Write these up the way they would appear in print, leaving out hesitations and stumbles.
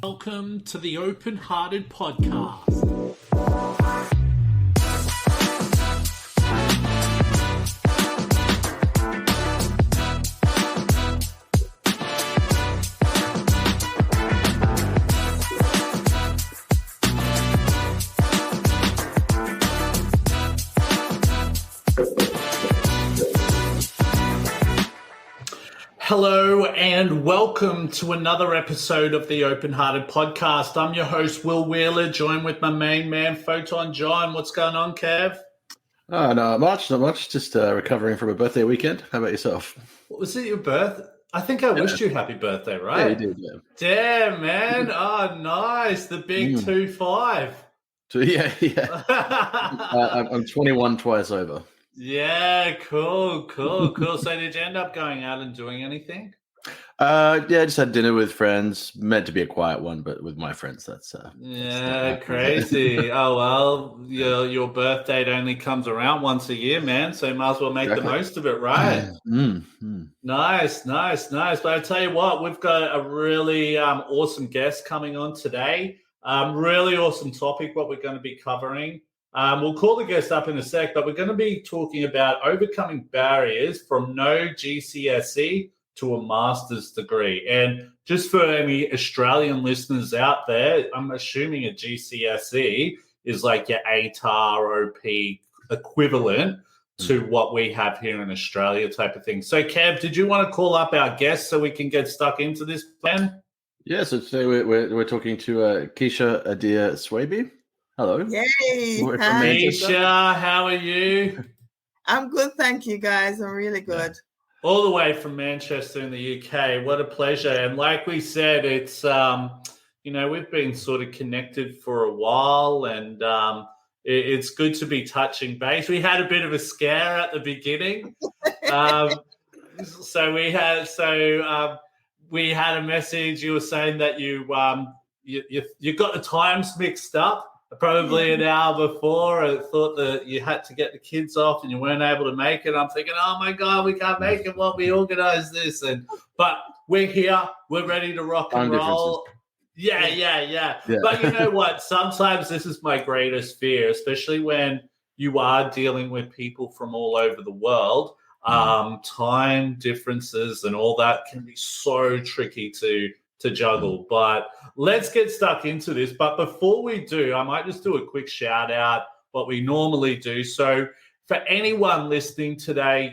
Welcome to the OpenHearted Podcast. Hello and welcome to another episode of the OpenHearted Podcast. I'm your host, Will Wheeler, joined with my main man, Photon John. What's going on, Kev? Oh, no, not much. Just recovering from a birthday weekend. How about yourself? Was it your birthday? I think I wished you happy birthday, right? Yeah, you did, yeah. Damn, man. Oh, nice. The big 2-5. So, yeah. I'm 21 twice over. Yeah, cool. So did you end up going out and doing anything? Yeah, I just had dinner with friends. Meant to be a quiet one, but with my friends, that's crazy. Oh well, your birth date only comes around once a year, man. So you might as well make the most of it, right? Nice. But I tell you what, we've got a really awesome guest coming on today. Really awesome topic. What we're going to be covering. We'll call the guest up in a sec, but we're going to be talking about overcoming barriers from no GCSE to a master's degree. And just for any Australian listeners out there, I'm assuming a GCSE is like your ATAR, OP equivalent to what we have here in Australia type of thing. So, Kev, did you want to call up our guest so we can get stuck into this plan? Yeah, so today we're talking to Keisha Adair Swaby. Hello. Yay. Keisha, how are you? I'm good, thank you, guys. I'm really good. All the way from Manchester in the UK. What a pleasure. And like we said, it's, we've been sort of connected for a while, and it's good to be touching base. We had a bit of a scare at the beginning. So we had a message. You were saying that you got the times mixed up. Probably an hour before, I thought that you had to get the kids off and you weren't able to make it. I'm thinking, oh my God, we can't make it while we organize this. But we're here. We're ready to rock and roll. Yeah. But you know what? Sometimes this is my greatest fear, especially when you are dealing with people from all over the world. Time differences and all that can be so tricky to juggle. But let's get stuck into this. But before we do, I might just do a quick shout out, what we normally do. So for anyone listening today,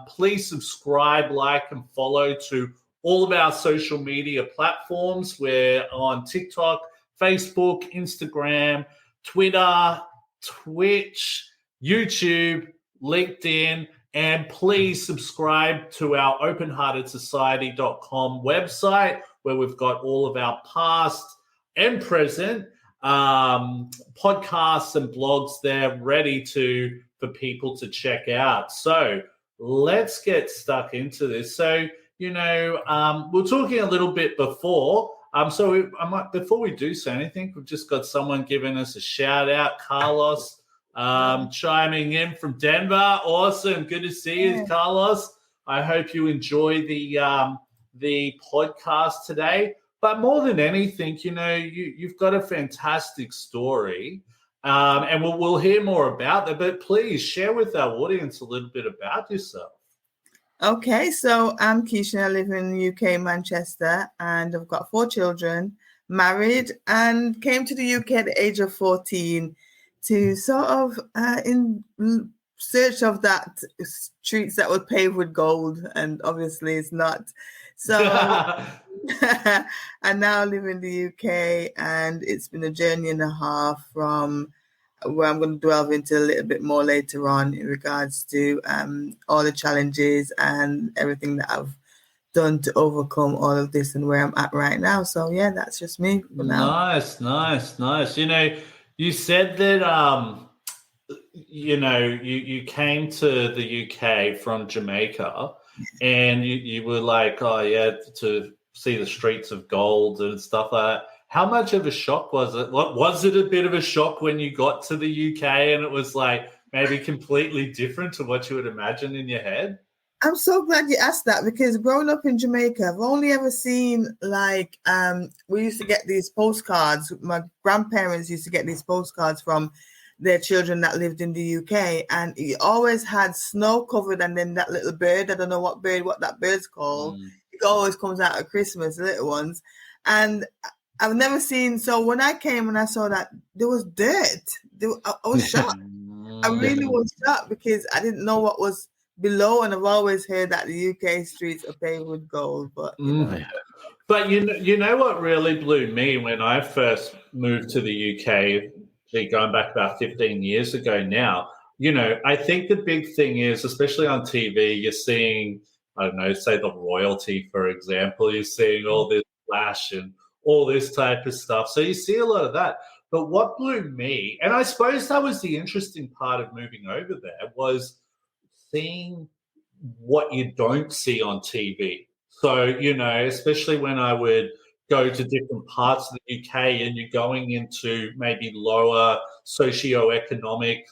please subscribe, like, and follow to all of our social media platforms. We're on TikTok, Facebook, Instagram, Twitter, Twitch, YouTube, LinkedIn. And please subscribe to our openheartedsociety.com website, where we've got all of our past and present podcasts and blogs there ready for people to check out. So let's get stuck into this. So, we're talking a little bit before. Before we do say anything, we've just got someone giving us a shout out, Carlos. Chiming in from Denver. Awesome. Good to see you, Carlos. I hope you enjoy the podcast today. But more than anything, you've got a fantastic story. And we'll hear more about that. But please share with our audience a little bit about yourself. Okay, so I'm Keisha. I live in the UK, Manchester, and I've got 4 children, married, and came to the UK at the age of 14 to sort of in search of that streets that were paved with gold, and obviously it's not. So I now live in the UK, and it's been a journey and a half from where I'm going to delve into a little bit more later on in regards to all the challenges and everything that I've done to overcome all of this and where I'm at right now. So yeah, that's just me for now. Nice. You said that, you came to the UK from Jamaica, and you were like, oh, yeah, to see the streets of gold and stuff like that. How much of a shock was it? Was it a bit of a shock when you got to the UK and it was like maybe completely different to what you would imagine in your head? I'm so glad you asked that, because growing up in Jamaica, I've only ever seen we used to get these postcards. My grandparents used to get these postcards from their children that lived in the UK, and it always had snow covered, and then that little bird, I don't know what that bird's called. It always comes out at Christmas, the little ones. And I've never seen, so when I came and I saw that there was dirt, I was shocked. I really was shocked, because I didn't know what was below, and I've always heard that the UK streets are paved with gold, but But you know what really blew me when I first moved to the UK, going back about 15 years ago now. I think the big thing is, especially on TV, you're seeing, I don't know, say the royalty, for example, you're seeing all this flash and all this type of stuff. So you see a lot of that. But what blew me, and I suppose that was the interesting part of moving over there, was seeing what you don't see on TV. So, especially when I would go to different parts of the UK and you're going into maybe lower socioeconomic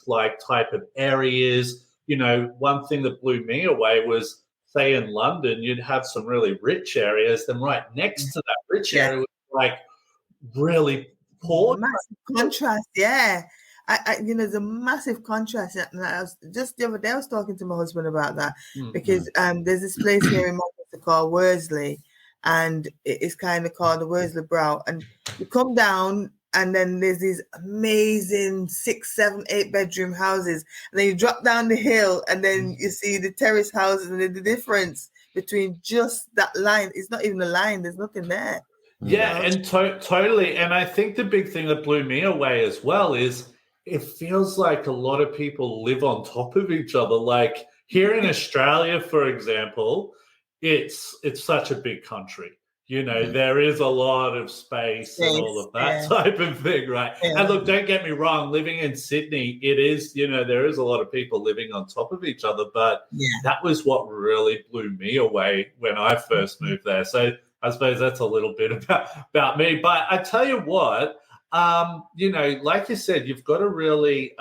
type of areas, one thing that blew me away was, say in London, you'd have some really rich areas, then right next to that rich area was really poor. Massive contrast, yeah. There's a massive contrast. And I was, just the other day, I was talking to my husband about that, because there's this place here in Manchester called Worsley, and it's kind of called the Worsley Brow. And you come down, and then there's these amazing 6, 7, 8 bedroom houses, and then you drop down the hill, and then you see the terrace houses, and the difference between just that line, it's not even a line. There's nothing there. Yeah, and totally. And I think the big thing that blew me away as well is, it feels like a lot of people live on top of each other. Like here in Australia, for example, it's such a big country. There is a lot of space and all of that type of thing, right? Yeah. And look, don't get me wrong, living in Sydney, it is, there is a lot of people living on top of each other, but that was what really blew me away when I first moved there. So I suppose that's a little bit about me. But I tell you what, like you said, you've got to really,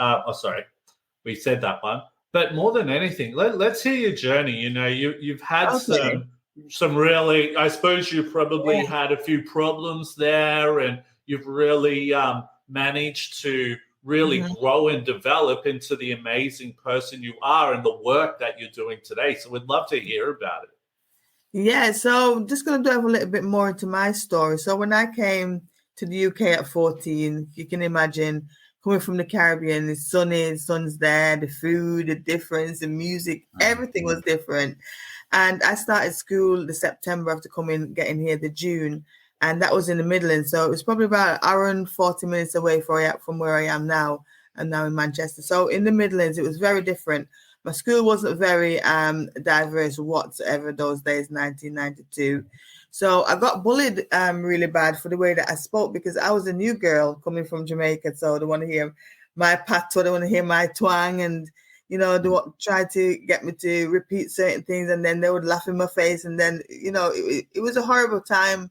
we said that one, but more than anything, let's hear your journey. You've had some really, I suppose you probably had a few problems there, and you've really managed to really grow and develop into the amazing person you are and the work that you're doing today. So we'd love to hear about it. Yeah, so I'm just going to dive a little bit more into my story. So when I came to the UK at 14, you can imagine coming from the Caribbean, it's sunny, the sun's there, the food, the difference, the music, everything was different. And I started school the September after getting here the June, and that was in the Midlands. So it was probably about an hour and 40 minutes away from where I am now. I'm now in Manchester. So in the Midlands, it was very different. My school wasn't very diverse whatsoever those days, 1992. So I got bullied really bad for the way that I spoke, because I was a new girl coming from Jamaica. So they want to hear my patois, they want to hear my twang, and, they would try to get me to repeat certain things, and then they would laugh in my face. And then, it was a horrible time,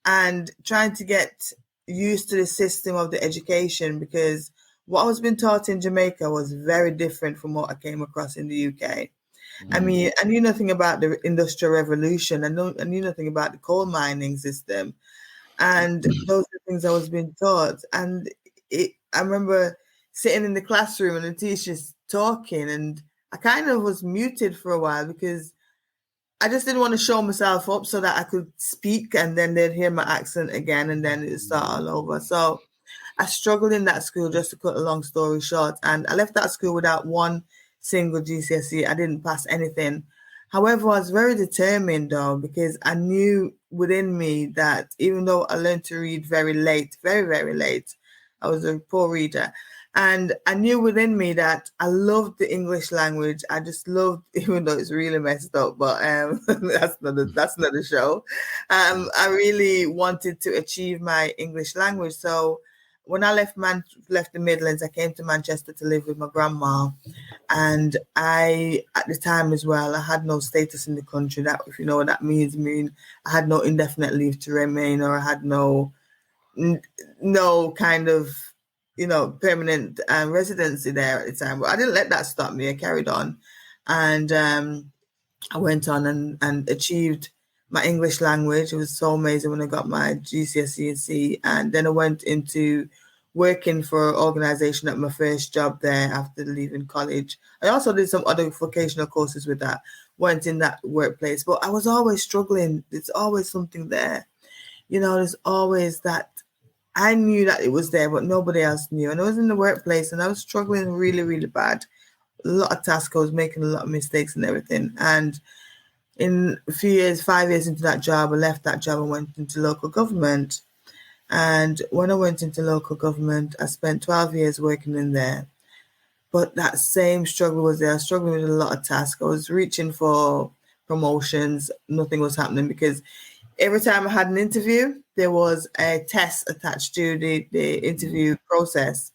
and trying to get used to the system of the education, because what I was being taught in Jamaica was very different from what I came across in the UK. I mean, I knew nothing about the Industrial Revolution. I knew nothing about the coal mining system. And those are things I was being taught. And I remember sitting in the classroom and the teacher's talking, and I kind of was muted for a while, because I just didn't want to show myself up so that I could speak, and then they'd hear my accent again, and then it'd start all over. So I struggled in that school, just to cut a long story short. And I left that school without one single GCSE. I didn't pass anything. However, I was very determined, though, because I knew within me that even though I learned to read very late, very, very late, I was a poor reader. And I knew within me that I loved the English language. I just loved, even though it's really messed up, but that's not a show. I really wanted to achieve my English language. So when I left the Midlands, I came to Manchester to live with my grandma. And at the time as well, I had no status in the country. That, if you know what that means, I had no indefinite leave to remain, or I had no kind of, permanent residency there at the time. But I didn't let that stop me. I carried on. And I went on and achieved my English language. It was so amazing when I got my GCSE and C. And then I went into working for an organization at my first job there after leaving college. I also did some other vocational courses with that, went in that workplace, but I was always struggling. There's always something there. There's always that. I knew that it was there, but nobody else knew. And I was in the workplace and I was struggling really, really bad. A lot of tasks, I was making a lot of mistakes and everything. And in a few years, 5 years into that job, I left that job and went into local government. And when I went into local government, I spent 12 years working in there. But that same struggle was there. I was struggling with a lot of tasks. I was reaching for promotions. Nothing was happening because every time I had an interview, there was a test attached to the interview process.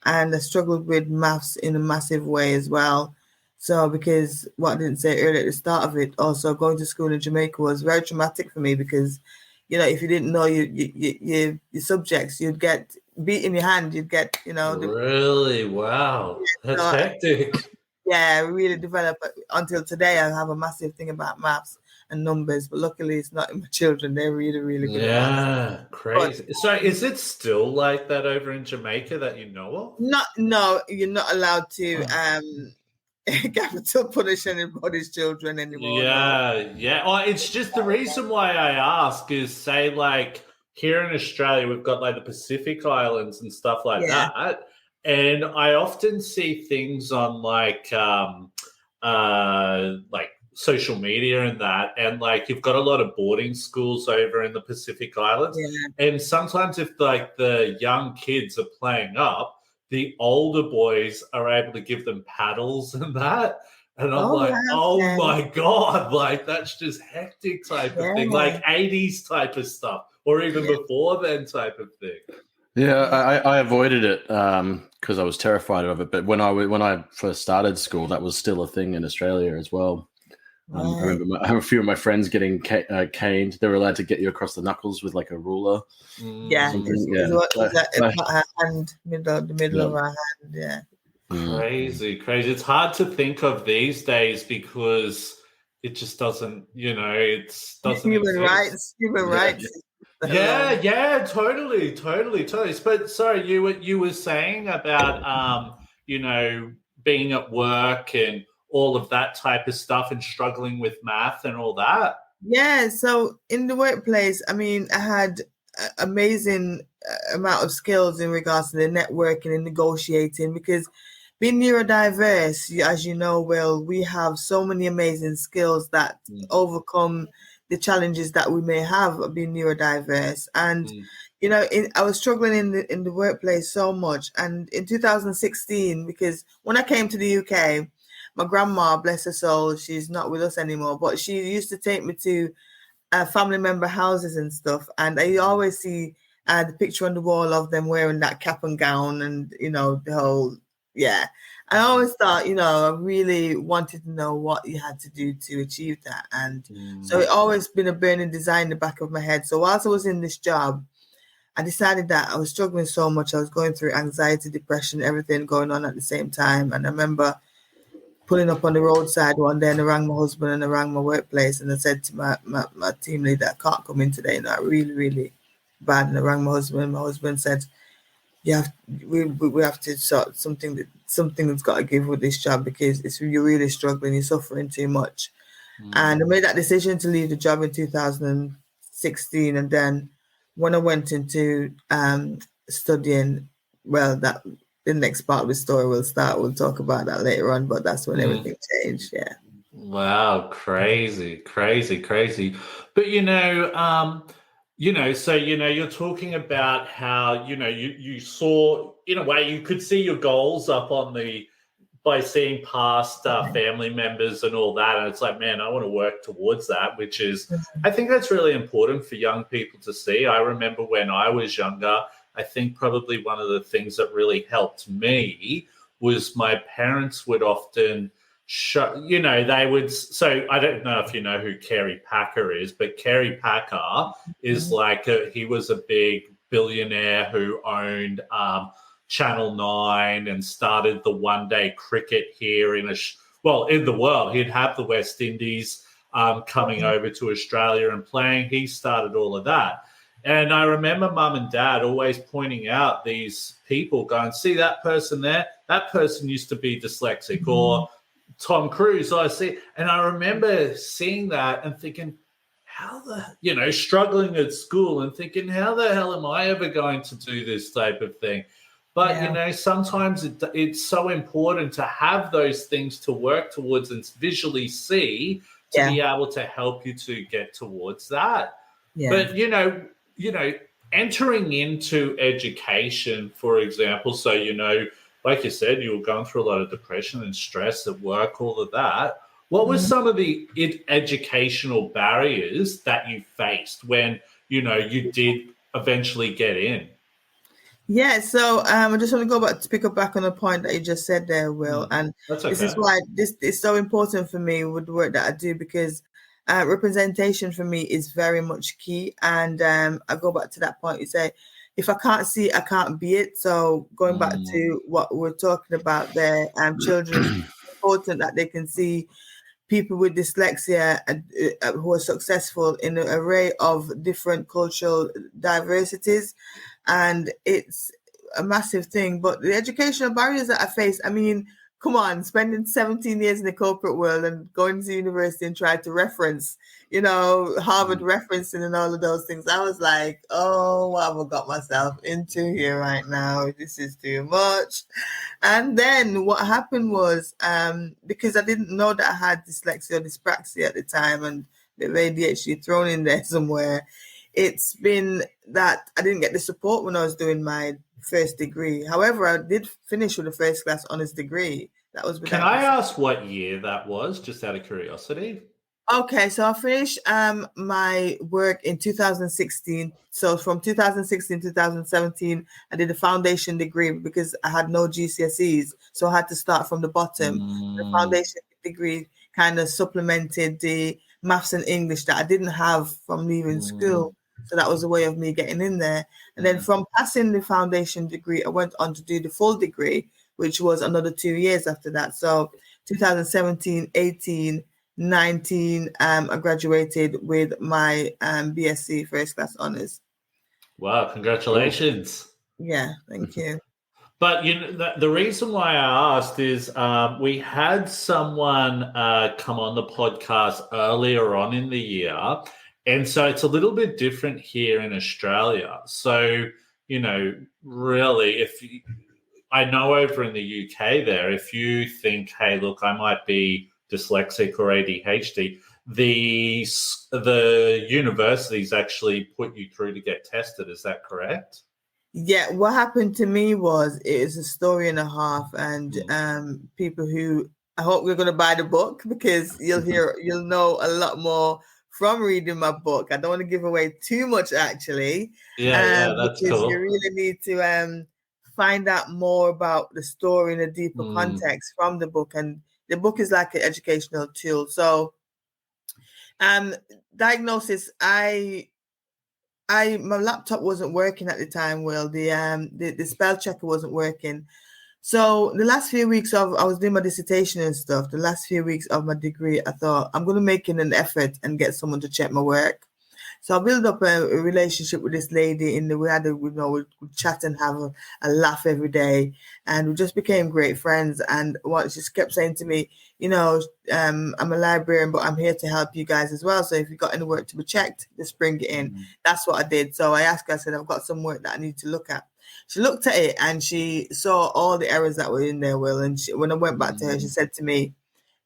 And I struggled with maths in a massive way as well. So because what I didn't say earlier at the start of it, also going to school in Jamaica was very traumatic for me because, if you didn't know your subjects, you'd get beat in your hand. You'd get, Really? Wow. That's hectic. Yeah, I really developed. Until today, I have a massive thing about maths and numbers, but luckily it's not in my children. They're really, really good at maths. Crazy. So is it still like that over in Jamaica that you know of? No, you're not allowed to capital punish anybody's children anymore. Yeah. Oh, it's just the reason why I ask is, say, like here in Australia, we've got like the Pacific Islands and stuff like that. And I often see things on like social media and that, and like you've got a lot of boarding schools over in the Pacific Islands. And sometimes if like the young kids are playing up, the older boys are able to give them paddles and that. And I'm my God, like that's just hectic type of thing, like 80s type of stuff, or even before then type of thing. Yeah, I avoided it because I was terrified of it. But when I first started school, that was still a thing in Australia as well. I remember a few of my friends getting caned. They were allowed to get you across the knuckles with like a ruler. Her hand, the middle of her hand. Yeah. Crazy. It's hard to think of these days because it just doesn't. It doesn't. Human rights. Yeah, totally. But sorry, you were saying about being at work and all of that type of stuff and struggling with math and all that. Yeah, so in the workplace, I mean, I had amazing amount of skills in regards to the networking and negotiating because being neurodiverse, as you know, Will, we have so many amazing skills that overcome the challenges that we may have of being neurodiverse. And, I was struggling in the workplace so much. And in 2016, because when I came to the UK, my grandma, bless her soul, she's not with us anymore, but she used to take me to family member houses and stuff. And I always see the picture on the wall of them wearing that cap and gown and, the whole, I always thought, I really wanted to know what you had to do to achieve that. And so it always been a burning desire in the back of my head. So whilst I was in this job, I decided that I was struggling so much. I was going through anxiety, depression, everything going on at the same time. And I remember pulling up on the roadside one day and I rang my husband and I rang my workplace and I said to my team leader, I can't come in today, really, really bad. And I rang my husband and my husband said, we have to sort something that's got to give with this job because you're really struggling, you're suffering too much. And I made that decision to leave the job in 2016. And then when I went into studying, the next part of the story will start. We'll talk about that later on, but that's when everything changed. Yeah. Wow. Crazy. But, so, you're talking about how, you saw, in a way, you could see your goals up by seeing past family members and all that. And it's like, man, I want to work towards that, which is, I think that's really important for young people to see. I remember when I was younger, I think probably one of the things that really helped me was my parents would often show, they would. So I don't know if you know who Kerry Packer is, but Kerry Packer is he was a big billionaire who owned Channel 9 and started the one-day cricket here in in the world. He'd have the West Indies coming over to Australia and playing. He started all of that. And I remember mum and dad always pointing out these people going, see that person there? That person used to be dyslexic. Or Tom Cruise, I see. And I remember seeing that and thinking, struggling at school and thinking, how the hell am I ever going to do this type of thing? But, sometimes it's so important to have those things to work towards and visually see to be able to help you to get towards that. Yeah. But, entering into education, for example, so, like you said, you were going through a lot of depression and stress at work, all of that. What were some of the educational barriers that you faced when, you did eventually get in? Yeah, so I just want to pick up back on the point that you just said there, Will. And this is why this is so important for me with the work that I do, because representation for me is very much key. And I go back to that point. You say, if I can't see it, I can't be it. So going back to what we're talking about there, children, it's important that they can see people with dyslexia who are successful in an array of different cultural diversities. And it's a massive thing. But the educational barriers that I face, I mean, come on, spending 17 years in the corporate world and going to university and trying to reference, Harvard referencing and all of those things. I was like, oh, what have I got myself into here right now? This is too much. And then what happened was, because I didn't know that I had dyslexia or dyspraxia at the time and the ADHD thrown in there somewhere, it's been that I didn't get the support when I was doing my first degree. However, I did finish with a first class honors degree. That was. Can I ask what year that was, just out of curiosity? Okay, so I finished my work in 2016. So from 2016 to 2017, I did a foundation degree because I had no GCSEs. So I had to start from the bottom. The foundation degree kind of supplemented the maths and English that I didn't have from leaving school. So that was a way of me getting in there. And then from passing the foundation degree, I went on to do the full degree, which was another 2 years after that. So 2017, 18, 19, I graduated with my BSc First Class Honours. Wow, congratulations. Yeah, thank you. But the reason why I asked is we had someone come on the podcast earlier on in the year, and so it's a little bit different here in Australia. So, really, I know over in the UK there, if you think, hey, look, I might be dyslexic or ADHD, the universities actually put you through to get tested. Is that correct? Yeah, what happened to me was it is a story and a half, and people who I hope you're going to buy the book because you'll know a lot more from reading my book. I don't want to give away too much, actually. Yeah, that's because cool. You really need to find out more about the story in a deeper context from the book, and the book is like an educational tool. So, diagnosis, my laptop wasn't working at the time. Well, the spell checker wasn't working. So the last few weeks I was doing my dissertation and stuff. The last few weeks of my degree, I thought I'm going to make an effort and get someone to check my work. So I built up a relationship with this lady. We'd chat and have a laugh every day, and we just became great friends. And what she kept saying to me, I'm a librarian, but I'm here to help you guys as well. So if you've got any work to be checked, just bring it in. That's what I did. So I asked her, I said, I've got some work that I need to look at. She looked at it and she saw all the errors that were in there, Will. And when I went back to her, she said to me,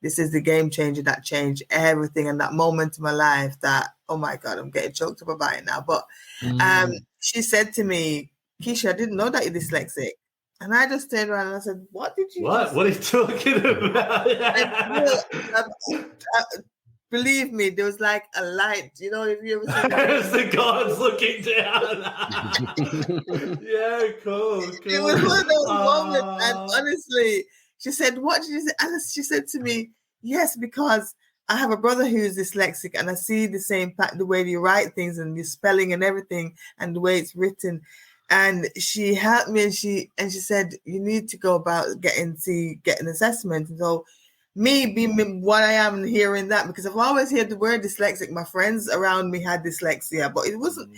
this is the game changer that changed everything. And that moment in my life that, oh my God, I'm getting choked up about it now. But she said to me, Keisha, I didn't know that you're dyslexic. And I just turned around and I said, what did you What are you talking about? Believe me, there was like a light. If you ever seen As the gods looking down. Yeah, cool. It was one of those moments. And honestly, she said, what did you say? And she said to me, yes, because I have a brother who's dyslexic and I see the same the way you write things and the spelling and everything and the way it's written. And she helped me and she said, you need to go about getting an assessment. And so me being what I am and hearing that, because I've always heard the word dyslexic. My friends around me had dyslexia, but it wasn't.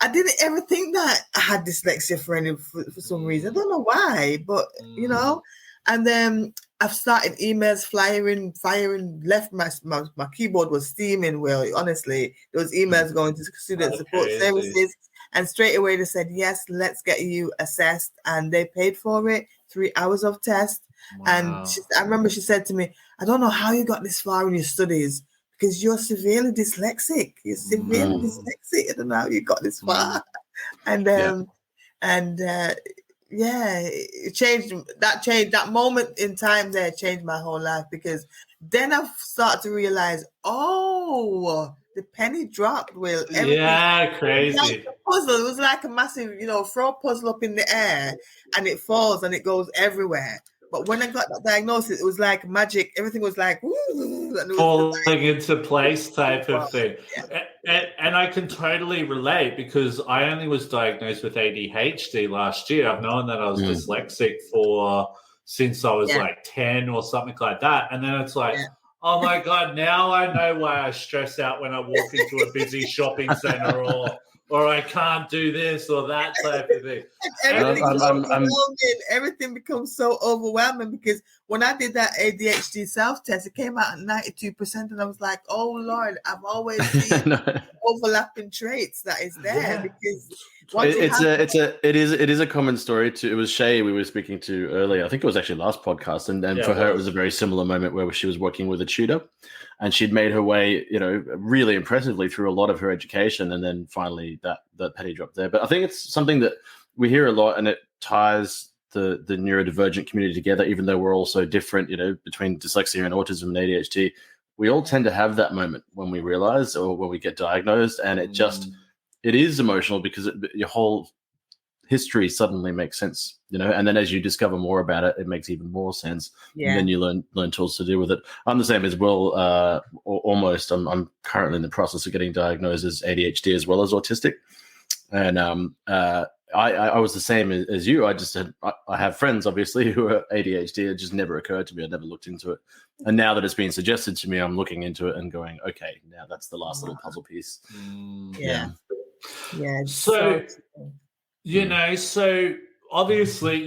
I didn't ever think that I had dyslexia for some reason. I don't know why, but you know. And then I've started emails firing left. My keyboard was steaming. Well, honestly, there was emails going to student support services, and straight away they said, yes, let's get you assessed, and they paid for it. 3 hours of test. Wow. And I remember she said to me, I don't know how you got this far in your studies, because you're severely dyslexic. You're severely dyslexic. I don't know how you got this far. And it changed. That moment in time there changed my whole life, because then I started to realize, the penny dropped. Will crazy. It was like a puzzle. It was like a massive, throw a puzzle up in the air and it falls and it goes everywhere. But when I got that diagnosis, it was like magic. Everything was like, woo, and it was falling into place type of thing. Yeah. And I can totally relate, because I only was diagnosed with ADHD last year. I've known that I was dyslexic since I was like 10 or something like that. And then it's like, oh my God, now I know why I stress out when I walk into a busy shopping center, or I can't do this or that type of thing. Everything becomes so overwhelming, because when I did that ADHD self-test, it came out at 92%, and I was like, oh Lord, I've always seen overlapping traits that is there. Because it is a common story. It was Shay we were speaking to earlier. I think it was actually last podcast, and for her it was a very similar moment where she was working with a tutor, and she'd made her way, really impressively through a lot of her education, and then finally that penny dropped there. But I think it's something that we hear a lot, and it ties the neurodivergent community together, even though we're all so different, between dyslexia and autism and ADHD. We all tend to have that moment when we realize, or when we get diagnosed, and it is emotional, because your whole history suddenly makes sense, and then as you discover more about it, it makes even more sense. And then you learn tools to deal with it. I'm the same as well, almost. I'm currently in the process of getting diagnosed as ADHD as well as autistic, and I was the same as you. I have friends obviously who are ADHD. It just never occurred to me. I never looked into it, and now that it's been suggested to me, I'm looking into it and going, okay, now that's the last little puzzle piece. So so obviously,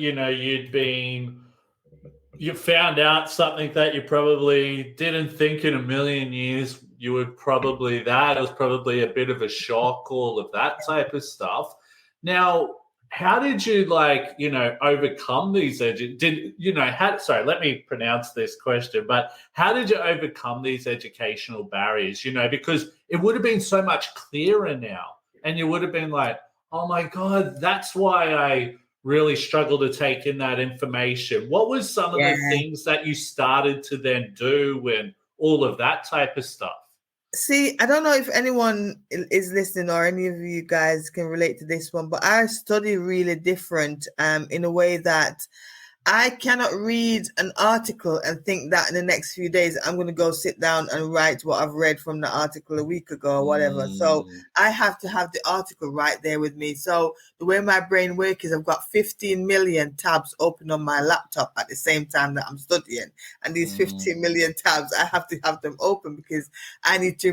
you found out something that you probably didn't think in a million years you would probably that. It was probably a bit of a shock, all of that type of stuff. Now, how did you overcome these let me pronounce this question, but how did you overcome these educational barriers? Because it would have been so much clearer now, and you would have been like, oh my God, that's why I really struggle to take in that information. What was some of the things that you started to then do and all of that type of stuff? See, I don't know if anyone is listening or any of you guys can relate to this one, but I study really different in a way that I cannot read an article and think that in the next few days I'm going to go sit down and write what I've read from the article a week ago or whatever. So I have to have the article right there with me. So the way my brain works is I've got 15 million tabs open on my laptop at the same time that I'm studying. And these 15 million tabs, I have to have them open, because I need to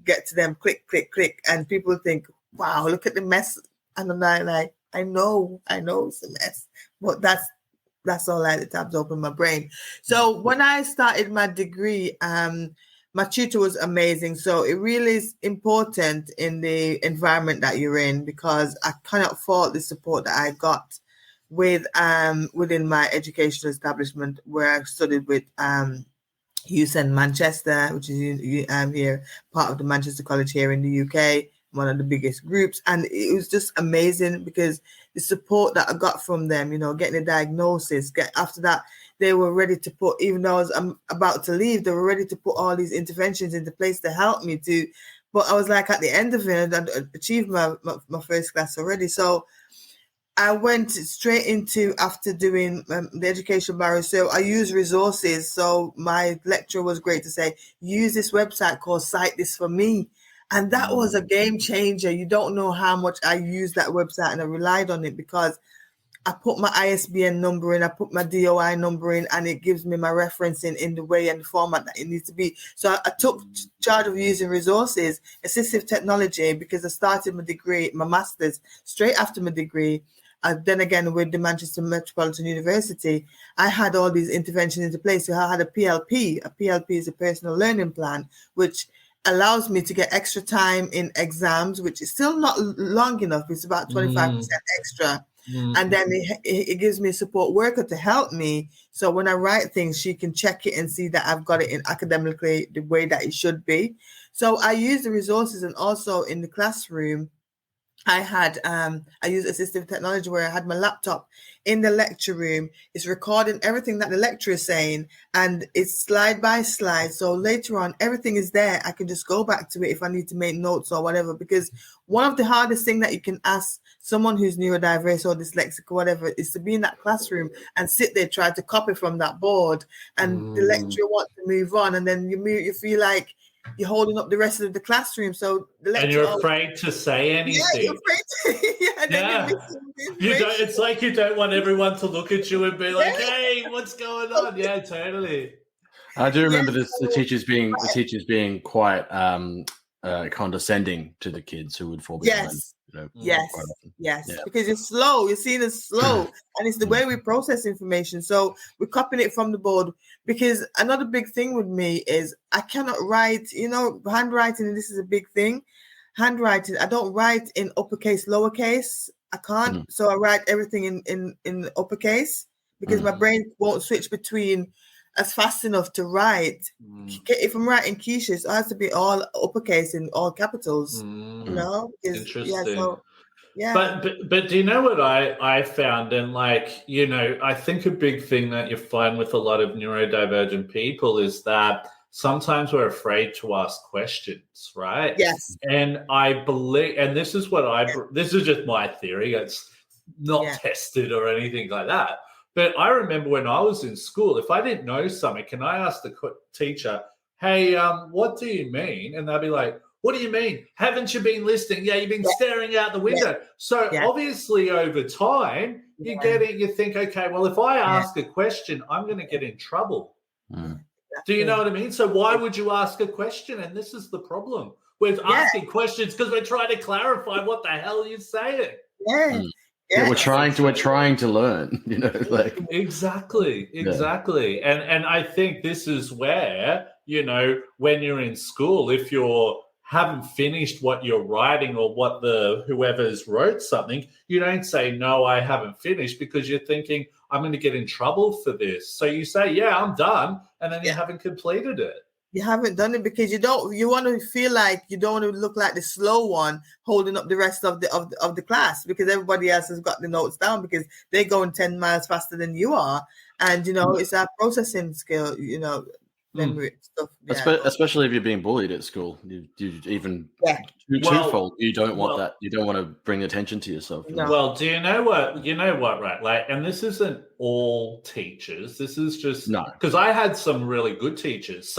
get to them, click, click, click. And people think, wow, look at the mess. And I'm like, I know it's a mess, but that's all the tabs open my brain. So when I started my degree, my tutor was amazing. So it really is important in the environment that you're in, because I cannot fault the support that I got within my educational establishment, where I studied with USEN Manchester, which is here, part of the Manchester College here in the UK, one of the biggest groups. And it was just amazing, because the support that I got from them, getting a diagnosis, after that, they were ready to put, even though I'm about to leave, they were ready to put all these interventions into place to help me to, but I was like at the end of it, I'd achieved my first class already. So I went straight into, after doing the education barrier, so I use resources. So my lecturer was great to say, use this website called Cite This For Me. And that was a game changer. You don't know how much I used that website, and I relied on it, because I put my ISBN number in, I put my DOI number in, and it gives me my reference in the way and the format that it needs to be. So I took charge of using resources, assistive technology, because I started my degree, my master's, straight after my degree. Then again, with the Manchester Metropolitan University, I had all these interventions into place. So I had a PLP. A PLP is a personal learning plan, which allows me to get extra time in exams, which is still not long enough. It's about 25% extra. And then it gives me a support worker to help me. So when I write things, she can check it and see that I've got it in academically the way that it should be. So I use the resources, and also in the classroom, I use assistive technology where I had my laptop in the lecture room. It's recording everything that the lecturer is saying, and it's slide by slide. So later on, everything is there. I can just go back to it if I need to make notes or whatever, because one of the hardest things that you can ask someone who's neurodiverse or dyslexic or whatever is to be in that classroom and sit there trying to copy from that board, and the lecturer wants to move on, and then you feel like you're holding up the rest of the classroom. So the lecturer, and you're afraid to say anything. Yeah, you're afraid to. Yeah. You don't. It's like you don't want everyone to look at you and be like, "Hey, what's going on?" Yeah, totally. I do remember the teachers being quite condescending to the kids who would fall behind. Yes, because it's slow. You're seeing it slow, and it's the way we process information. So we're copying it from the board. Because another big thing with me is I cannot write. Handwriting. This is a big thing. Handwriting. I don't write in uppercase, lowercase. I can't. So I write everything in uppercase because my brain won't switch between as fast enough to write. If I'm writing Keisha, it has to be all uppercase in all capitals. Interesting. But do you know what I found? And I think a big thing that you find with a lot of neurodivergent people is that sometimes we're afraid to ask questions, right? Yes. And I believe, and this is this is just my theory. It's not tested or anything like that. But I remember when I was in school, if I didn't know something, can I ask the teacher, "Hey, what do you mean?" And they'll be like, "What do you mean? Haven't you been listening? Yeah, you've been staring out the window." Yeah. So obviously over time, you get it. You think, okay, well, if I ask a question, I'm going to get in trouble. Do you know what I mean? So why would you ask a question? And this is the problem. We're asking questions because we're trying to clarify what the hell you're saying. Yeah, we're trying to learn, Exactly. And I think this is where, when you're in school, if you haven't finished what you're writing or what whoever's wrote something, you don't say, "No, I haven't finished," because you're thinking, "I'm going to get in trouble for this." So you say, "Yeah, I'm done," and then you haven't completed it. You haven't done it because you want to feel like you don't want to look like the slow one holding up the rest of the class, because everybody else has got the notes down because they're going 10 miles faster than you are. And, it's our processing skill, memory stuff. Yeah. Especially if you're being bullied at school, you even twofold. You don't want that. You don't want to bring attention to yourself. No. Well, do you know what? Right? And this isn't all teachers. This is just because I had some really good teachers,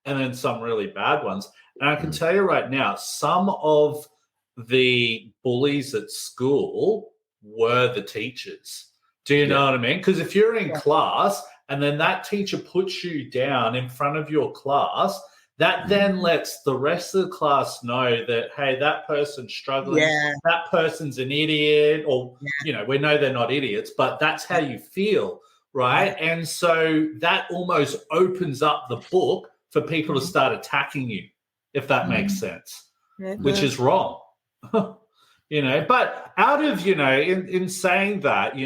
and then some really bad ones. And I can tell you right now, some of the bullies at school were the teachers. Do you know what I mean? Because if you're in class and then that teacher puts you down in front of your class, that then lets the rest of the class know that, hey, that person's struggling, that person's an idiot, or, we know they're not idiots, but that's how you feel, right? And so that almost opens up the book for people to start attacking you, if that makes sense, which is wrong. But out of, in saying that,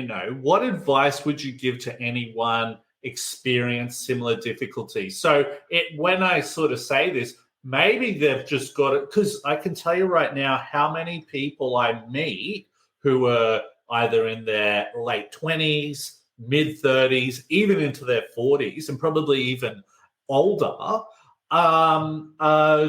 what advice would you give to anyone experience similar difficulties? So when I sort of say this, maybe they've just got it, because I can tell you right now how many people I meet who are either in their late 20s, mid 30s, even into their 40s, and probably even older,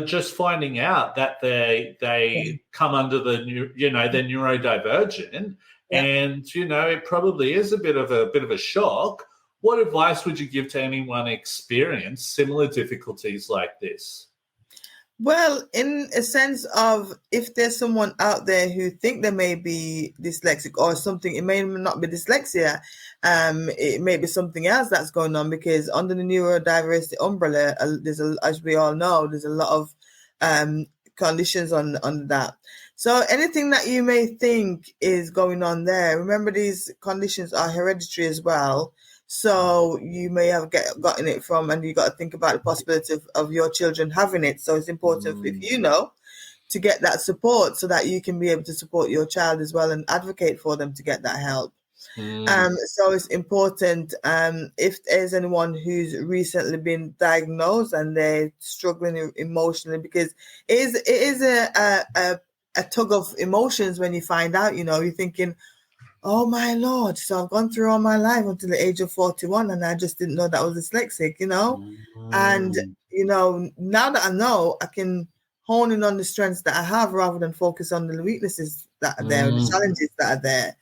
just finding out that they come under they're neurodivergent, and it probably is a bit of a shock. What advice would you give to anyone experience similar difficulties like this? Well, in a sense of if there's someone out there who think they may be dyslexic or something, it may not be dyslexia. It may be something else that's going on, because under the neurodiversity umbrella, as we all know, there's a lot of conditions on that. So anything that you may think is going on there, remember these conditions are hereditary as well. So you may have gotten it from, and you got to think about the possibility of your children having it. So it's important if you know to get that support so that you can be able to support your child as well and advocate for them to get that help. So it's important if there's anyone who's recently been diagnosed and they're struggling emotionally, because it is a tug of emotions when you find out, you're thinking, oh my Lord, so I've gone through all my life until the age of 41 and I just didn't know that I was dyslexic, and, now that I know, I can hone in on the strengths that I have rather than focus on the weaknesses that are there, the challenges that are there.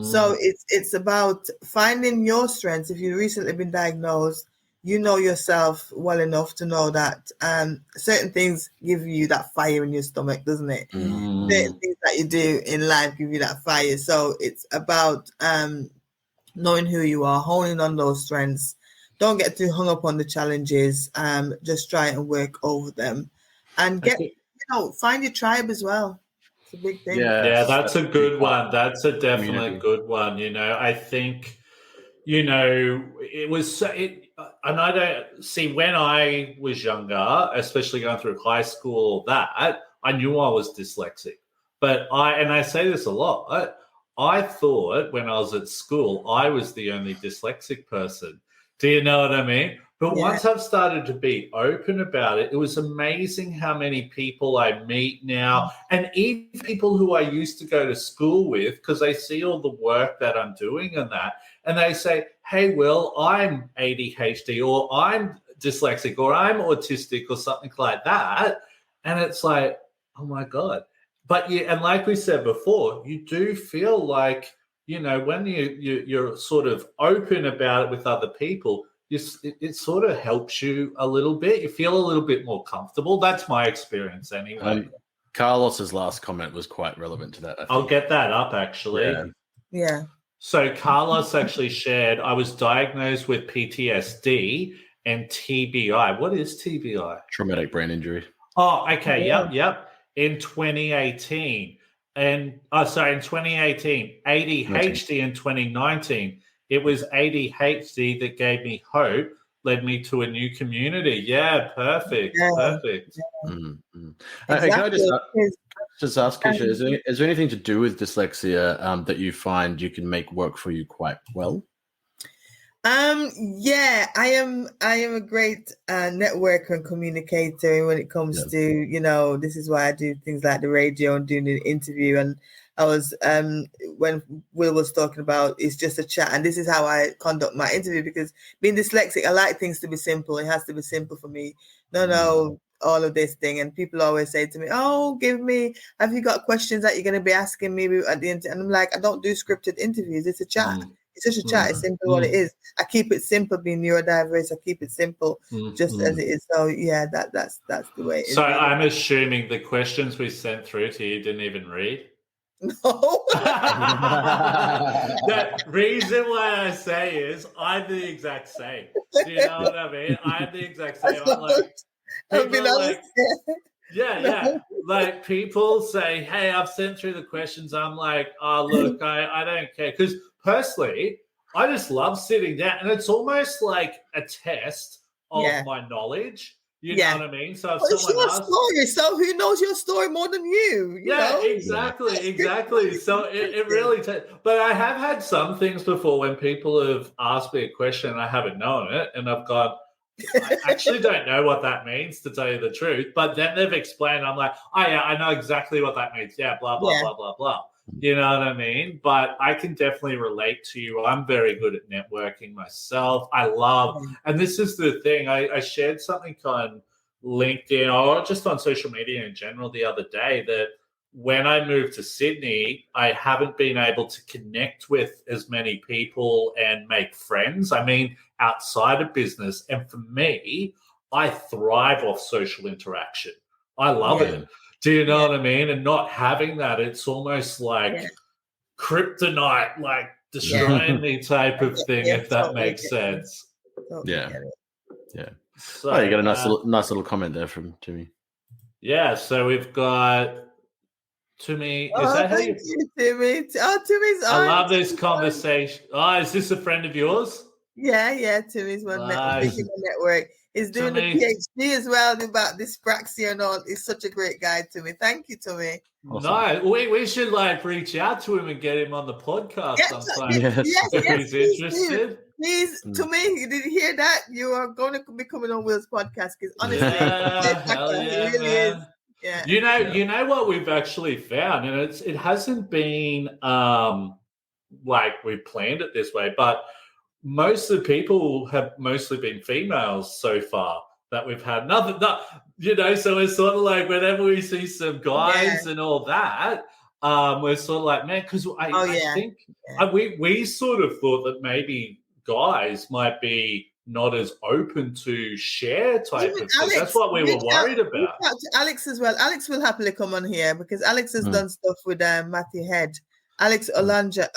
So it's about finding your strengths. If you've recently been diagnosed, you know yourself well enough to know that certain things give you that fire in your stomach, doesn't it? Certain things that you do in life give you that fire. So it's about knowing who you are, honing on those strengths. Don't get too hung up on the challenges. Just try and work over them, and find your tribe as well. It's a big thing. Yeah, that's a good one. That's a definitely good one. I think, it was, and I don't see, when I was younger, especially going through high school, that I knew I was dyslexic. But I say this a lot, I thought when I was at school, I was the only dyslexic person. Do you know what I mean? But once I've started to be open about it, it was amazing how many people I meet now, and even people who I used to go to school with, because they see all the work that I'm doing and that, and they say, hey, Will, I'm ADHD, or I'm dyslexic, or I'm autistic, or something like that. And it's like, oh my God. But and like we said before, you do feel like, when you're sort of open about it with other people, it sort of helps you a little bit. You feel a little bit more comfortable. That's my experience anyway. Carlos's last comment was quite relevant to that. I'll get that up, actually. Yeah. So Carlos actually shared, I was diagnosed with PTSD and TBI. What is TBI? Traumatic brain injury. Oh, okay. Yep. In 2018. And in 2018, ADHD in 2019. It was ADHD that gave me hope, led me to a new community. Yeah, perfect. Perfect. Mm-hmm. Exactly. Can I just ask, Keisha, is there anything to do with dyslexia that you find you can make work for you quite well? Yeah, I am a great networker and communicator when it comes to, this is why I do things like the radio and doing the interview. And I was, when Will was talking about, it's just a chat. And this is how I conduct my interview, because being dyslexic, I like things to be simple. It has to be simple for me. No, all of this thing. And people always say to me, oh, have you got questions that you're going to be asking me at the end? And I'm like, I don't do scripted interviews. It's a chat. It's just a chat. It's simple what it is. I keep it simple, being neurodiverse. I keep it simple, just as it is. So yeah, that's the way it is. So I'm assuming the questions we sent through to you didn't even read? No. The reason why I say is I'm the exact same. Do you know what I mean? I'm the exact same. I'm like, yeah. Like people say, hey, I've sent through the questions. I'm like, oh, look, I don't care. Because personally, I just love sitting down. And it's almost like a test of my knowledge. You know what I mean? So if it's your story. So who knows your story more than you? You know? Exactly. So it really but I have had some things before when people have asked me a question and I haven't known it, and I've gone, I actually don't know what that means, to tell you the truth. But then they've explained, I'm like, oh yeah, I know exactly what that means. Yeah, blah, blah, blah, blah, blah. You know what I mean? But I can definitely relate to you. I'm very good at networking myself. I love, and this is the thing, I shared something on LinkedIn or just on social media in general the other day, that when I moved to Sydney, I haven't been able to connect with as many people and make friends. I mean, outside of business. And for me, I thrive off social interaction. I love Yeah. it. Do you know what I mean? And not having that, it's almost like kryptonite, like destroying me type of thing, if that makes sense. Yeah. So, you got a nice little comment there from Jimmy. Yeah, so we've got Tumi. Thank you, Timmy. Oh, Timmy's on. I love this conversation. Oh, is this a friend of yours? Yeah, Timmy's one network. He's doing the PhD as well about dyspraxia and all. He's such a great guy, Timmy. Thank you, Timmy. Awesome. No, we should reach out to him and get him on the podcast sometime. Yes, if he's interested. Please, Timmy, did you hear that? You are going to be coming on Will's podcast because honestly, he really is. Yeah. You know what we've actually found, and it hasn't been like we planned it this way, but most of the people have mostly been females so far that we've had. Nothing, so it's sort of like whenever we see some guys and all that, we're sort of like, man, because I think we sort of thought that maybe guys might be not as open to share type of thing. That's what we were worried about. Alex as well. Alex will happily come on here because Alex has done stuff with Matthew Head. Alex Olanja,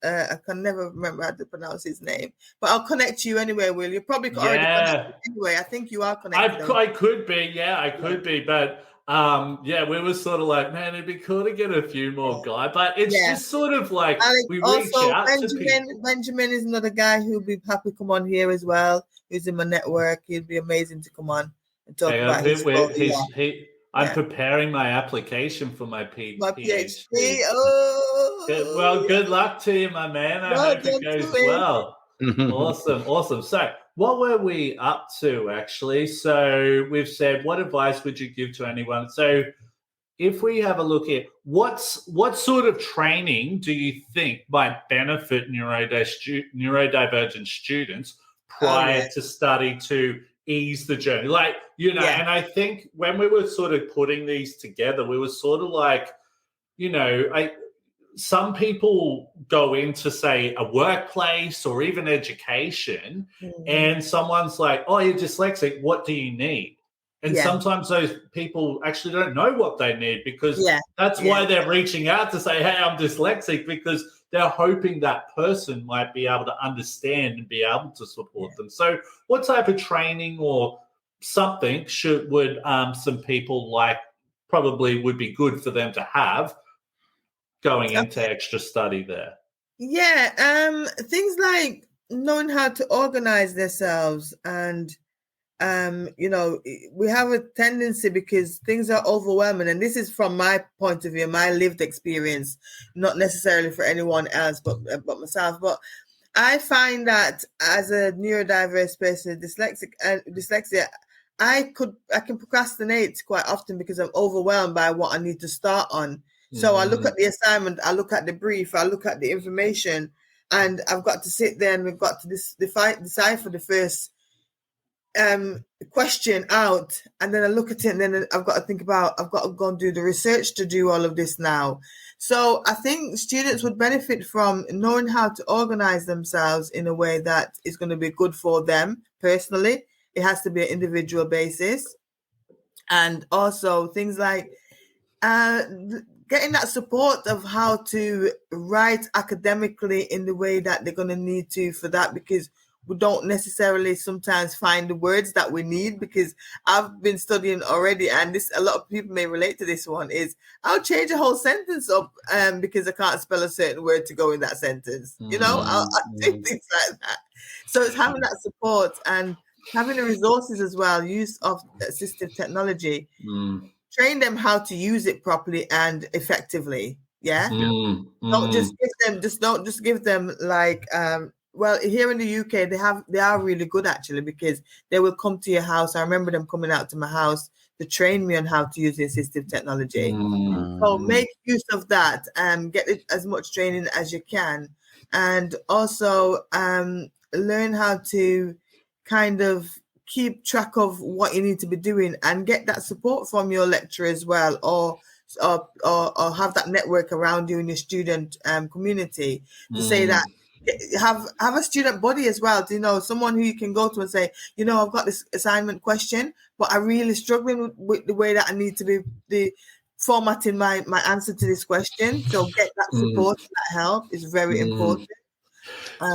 I can never remember how to pronounce his name, but I'll connect you anyway, Will. You probably already connected anyway. I think you are connected. I could be, but we were sort of like, man, it'd be cool to get a few more guys, but it's just sort of like Alex, we reach out to people. Benjamin is another guy who'll be happy to come on here as well. He's in my network. He'd be amazing to come on and talk about his story. I'm preparing my application for my PhD. Oh, good luck to you, my man. I hope it goes well. Awesome. So, what were we up to, actually? So, we've said, what advice would you give to anyone? So, if we have a look at what sort of training do you think might benefit neurodivergent students prior to study to ease the journey, and I think when we were sort of putting these together, we were sort of like, some people go into, say, a workplace or even education, and someone's like, oh, you're dyslexic, what do you need? And sometimes those people actually don't know what they need because that's why they're reaching out to say, hey, I'm dyslexic, because they're hoping that person might be able to understand and be able to support them. So what type of training or something would some people probably would be good for them to have going into extra study there? Yeah, things like knowing how to organize themselves and we have a tendency because things are overwhelming, and this is from my point of view, my lived experience, not necessarily for anyone else, but myself. But I find that as a neurodiverse person, dyslexia, I can procrastinate quite often because I'm overwhelmed by what I need to start on. So I look at the assignment, I look at the brief, I look at the information, and I've got to sit there and we've got to decipher the first question out, and then I look at it, and then I've got to think about, I've got to go and do the research to do all of this now. So I think students would benefit from knowing how to organize themselves in a way that is going to be good for them personally. It has to be an individual basis. And also things like getting that support of how to write academically in the way that they're going to need to for that, because we don't necessarily sometimes find the words that we need, because I've been studying already, and this, a lot of people may relate to this one, is I'll change a whole sentence up because I can't spell a certain word to go in that sentence. I'll do things like that. So it's having that support and having the resources as well, use of assistive technology, train them how to use it properly and effectively. Don't just give them like well, here in the UK, they are really good actually, because they will come to your house. I remember them coming out to my house to train me on how to use the assistive technology. So make use of that and get as much training as you can, and also learn how to kind of keep track of what you need to be doing and get that support from your lecturer as well, or have that network around you in your student community to say that have a student buddy as well. You know, someone who you can go to and say, you know, I've got this assignment question, but I'm really struggling with the way that I need to be formatting my answer to this question. So get that support, that help is very important.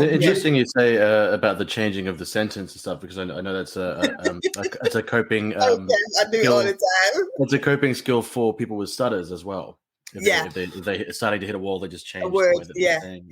Interesting you say about the changing of the sentence and stuff, because I know that's a coping I do it all the time. It's a coping skill for people with stutters as well. If they're starting to hit a wall, they just change the way that they're saying.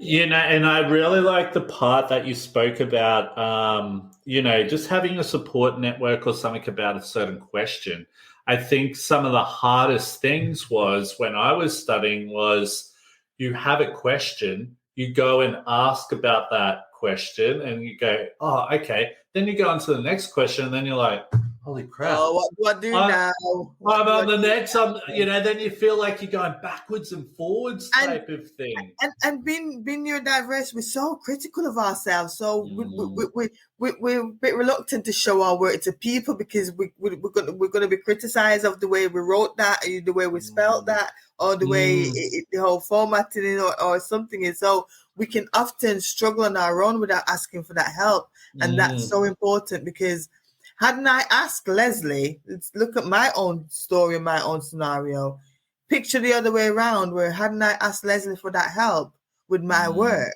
You know, and I really like the part that you spoke about, you know, just having a support network or something about a certain question. I think some of the hardest things was when I was studying was you have a question, you go and ask about that question and you go, oh, okay. Then you go on to the next question and then you're like, holy crap. Oh, what do now? I'm on the next. You know, then you feel like you're going backwards and forwards type of thing. And being neurodiverse, we're so critical of ourselves. So we're a bit reluctant to show our work to people because we're going to be criticized of the way we wrote that, or the way we spelled that, or the way the whole formatting or something is. So we can often struggle on our own without asking for that help. And that's so important because hadn't I asked Leslie, let's look at my own story, my own scenario, picture the other way around where hadn't I asked Leslie for that help with my work,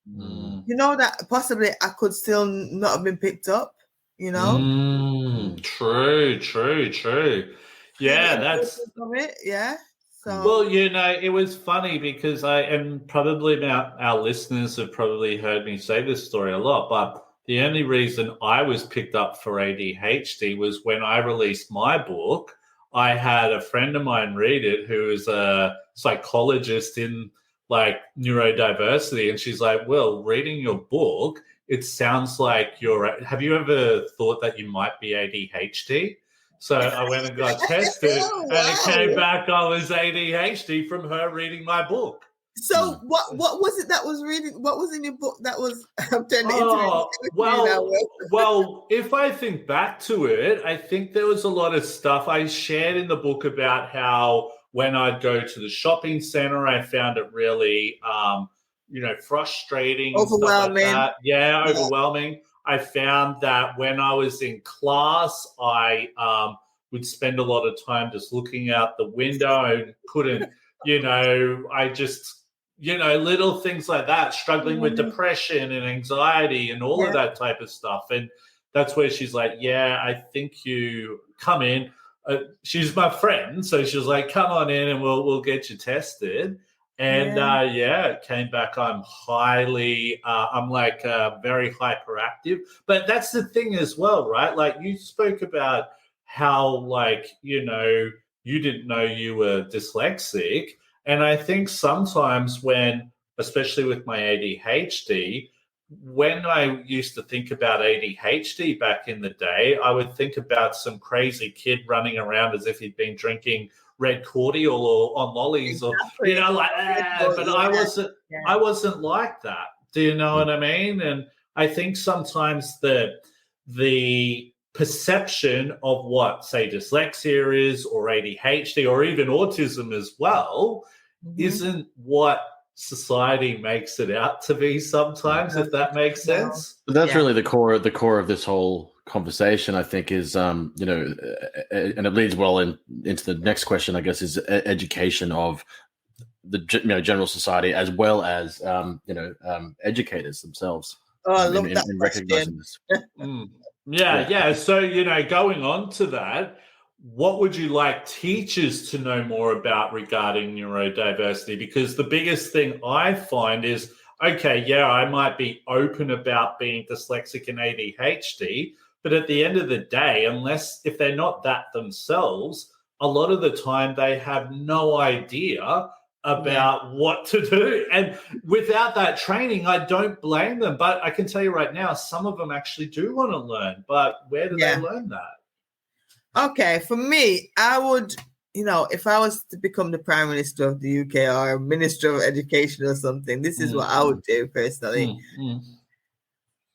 you know, that possibly I could still not have been picked up, you know? True. Yeah, that's it. Yeah. So. Well, you know, it was funny because probably our listeners have probably heard me say this story a lot, but the only reason I was picked up for ADHD was when I released my book. I had a friend of mine read it who is a psychologist in like neurodiversity. And she's like, well, reading your book, it sounds like have you ever thought that you might be ADHD? So I went and got tested and it came back I was ADHD from her reading my book. So what was it that was reading? What was in your book that was turned into well, if I think back to it, I think there was a lot of stuff I shared in the book about how when I'd go to the shopping center, I found it really, you know, frustrating. Overwhelming. Stuff like that. Yeah, overwhelming. I found that when I was in class, I would spend a lot of time just looking out the window and couldn't, you know, I just, you know, little things like that, struggling with depression and anxiety and all of that type of stuff. And that's where she's like, yeah, I think you come in. She's my friend. So she was like, come on in and we'll get you tested. And it came back. I'm very hyperactive. But that's the thing as well, right? Like you spoke about how, like, you know, you didn't know you were dyslexic. And I think sometimes when, especially with my ADHD, when I used to think about ADHD back in the day, I would think about some crazy kid running around as if he'd been drinking red cordial or on lollies or, you know, like, but I wasn't like that. Do you know what I mean? And I think sometimes the perception of what, say, dyslexia is or ADHD or even autism as well isn't what society makes it out to be sometimes, if that makes sense. But that's really the core of this whole conversation, I think, is you know, and it leads well into the next question, I guess, is education of the general society as well as educators themselves. I love that in recognizing this. Yeah. So, you know, going on to that, what would you like teachers to know more about regarding neurodiversity? Because the biggest thing I find is, okay, I might be open about being dyslexic and ADHD, but at the end of the day, if they're not that themselves, a lot of the time they have no idea about what to do. And without that training, I don't blame them. But I can tell you right now, some of them actually do want to learn. But where do they learn that? Okay, for me, I would, you know, if I was to become the Prime Minister of the UK or Minister of Education or something, this is what I would do personally.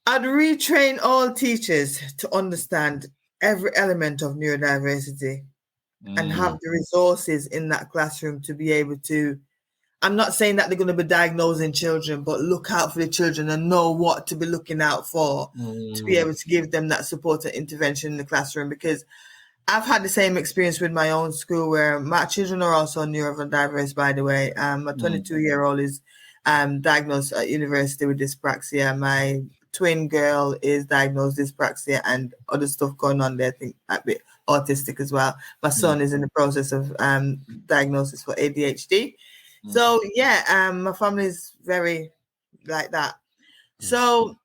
I'd retrain all teachers to understand every element of neurodiversity and have the resources in that classroom to be able to I'm not saying that they're going to be diagnosing children, but look out for the children and know what to be looking out for to be able to give them that support and intervention in the classroom. Because I've had the same experience with my own school where my children are also neurodiverse, by the way. My 22-year-old is diagnosed at university with dyspraxia. My twin girl is diagnosed with dyspraxia and other stuff going on there. I think a bit autistic as well. My son is in the process of diagnosis for ADHD. So my family is very like that. So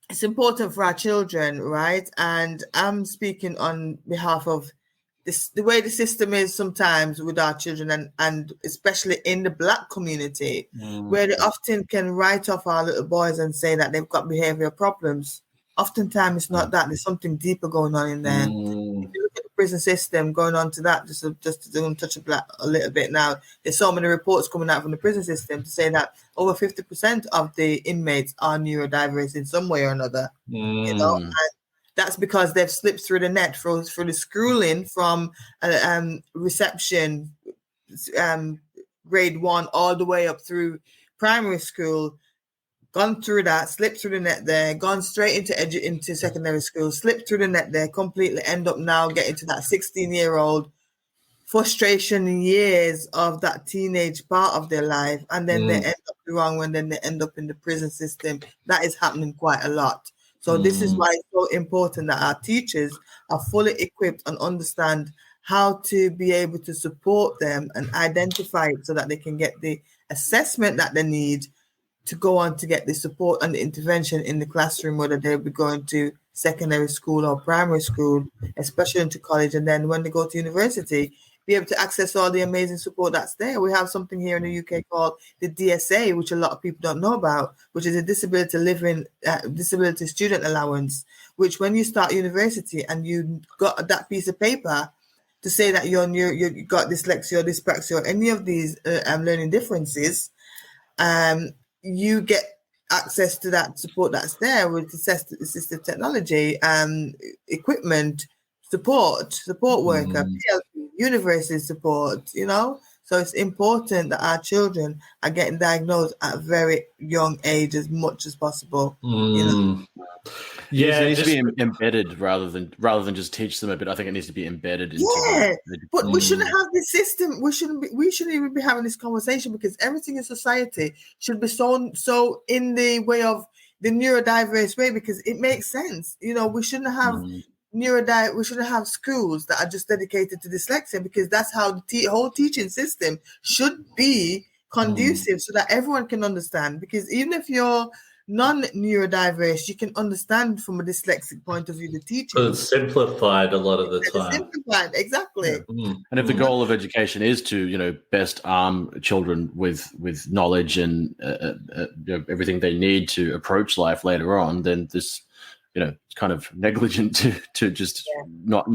it's important for our children, right? And I'm speaking on behalf of this, the way the system is sometimes with our children, and especially in the Black community, where they often can write off our little boys and say that they've got behavioral problems. Oftentimes it's not that. There's something deeper going on in there. If you look at the prison system, going on to that, just to touch a little bit now, there's so many reports coming out from the prison system to say that over 50% of the inmates are neurodiverse in some way or another. You know, and that's because they've slipped through the net through the schooling from reception, grade 1 all the way up through primary school. Gone through that, slipped through the net there, gone straight into secondary school, slipped through the net there, completely end up now getting to that 16-year-old frustration years of that teenage part of their life. And then they end up wrong when then they end up in the prison system. That is happening quite a lot. So this is why it's so important that our teachers are fully equipped and understand how to be able to support them and identify it so that they can get the assessment that they need to go on to get the support and the intervention in the classroom, whether they'll be going to secondary school or primary school, especially into college. And then when they go to university, be able to access all the amazing support that's there. We have something here in the UK called the DSA, which a lot of people don't know about, which is a disability student allowance, which when you start university and you got that piece of paper to say that you got dyslexia or dyspraxia or any of these learning differences, you get access to that support that's there with assistive technology, equipment, support worker, PLP, university support, you know. So it's important that our children are getting diagnosed at a very young age as much as possible. You know? Yeah, it needs to be embedded rather than just teach them a bit. I think it needs to be embedded into but we shouldn't have this system. We shouldn't even be having this conversation, because everything in society should be so in the way of the neurodiverse way, because it makes sense. You know, we shouldn't have we shouldn't have schools that are just dedicated to dyslexia, because that's how the whole teaching system should be conducive so that everyone can understand. Because even if you're non-neurodiverse, you can understand from a dyslexic point of view the teaching. It's simplified a lot of the time. Simplified, exactly. And if the goal of education is to, you know, best arm children with knowledge and everything they need to approach life later on, then this, you know, it's kind of negligent to just not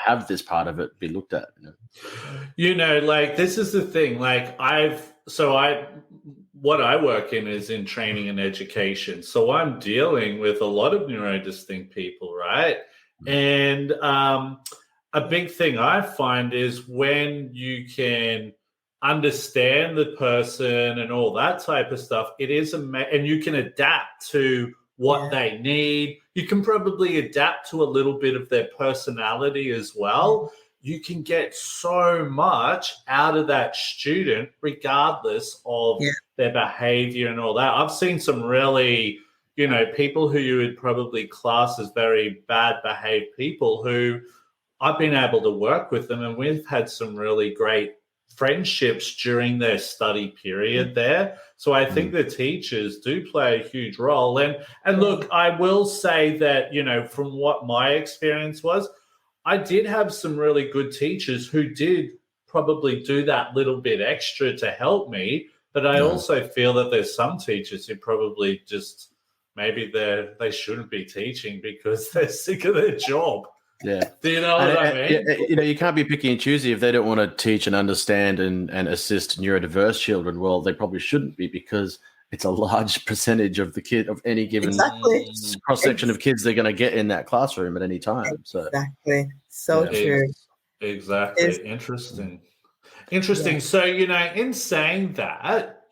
have this part of it be looked at. You know, like, this is the thing. Like, what I work in training and education. So I'm dealing with a lot of neurodistinct people, right? And a big thing I find is when you can understand the person and all that type of stuff, it is and you can adapt to what they need. You can probably adapt to a little bit of their personality as well. You can get so much out of that student regardless of their behavior and all that. I've seen some really, you know, people who you would probably class as very bad behaved people who I've been able to work with them, and we've had some really great friendships during their study period there. So I think the teachers do play a huge role. And look, I will say that, you know, from what my experience was, I did have some really good teachers who did probably do that little bit extra to help me. But I also feel that there's some teachers who probably just maybe they shouldn't be teaching because they're sick of their job. Yeah. Do you know what I mean? You know, you can't be picky and choosy. If they don't want to teach and understand and assist neurodiverse children, well, they probably shouldn't be, because it's a large percentage of the kid of any given cross section of kids they're going to get in that classroom at any time. So Exactly. So true. Exactly. Interesting. Interesting. So, in saying that,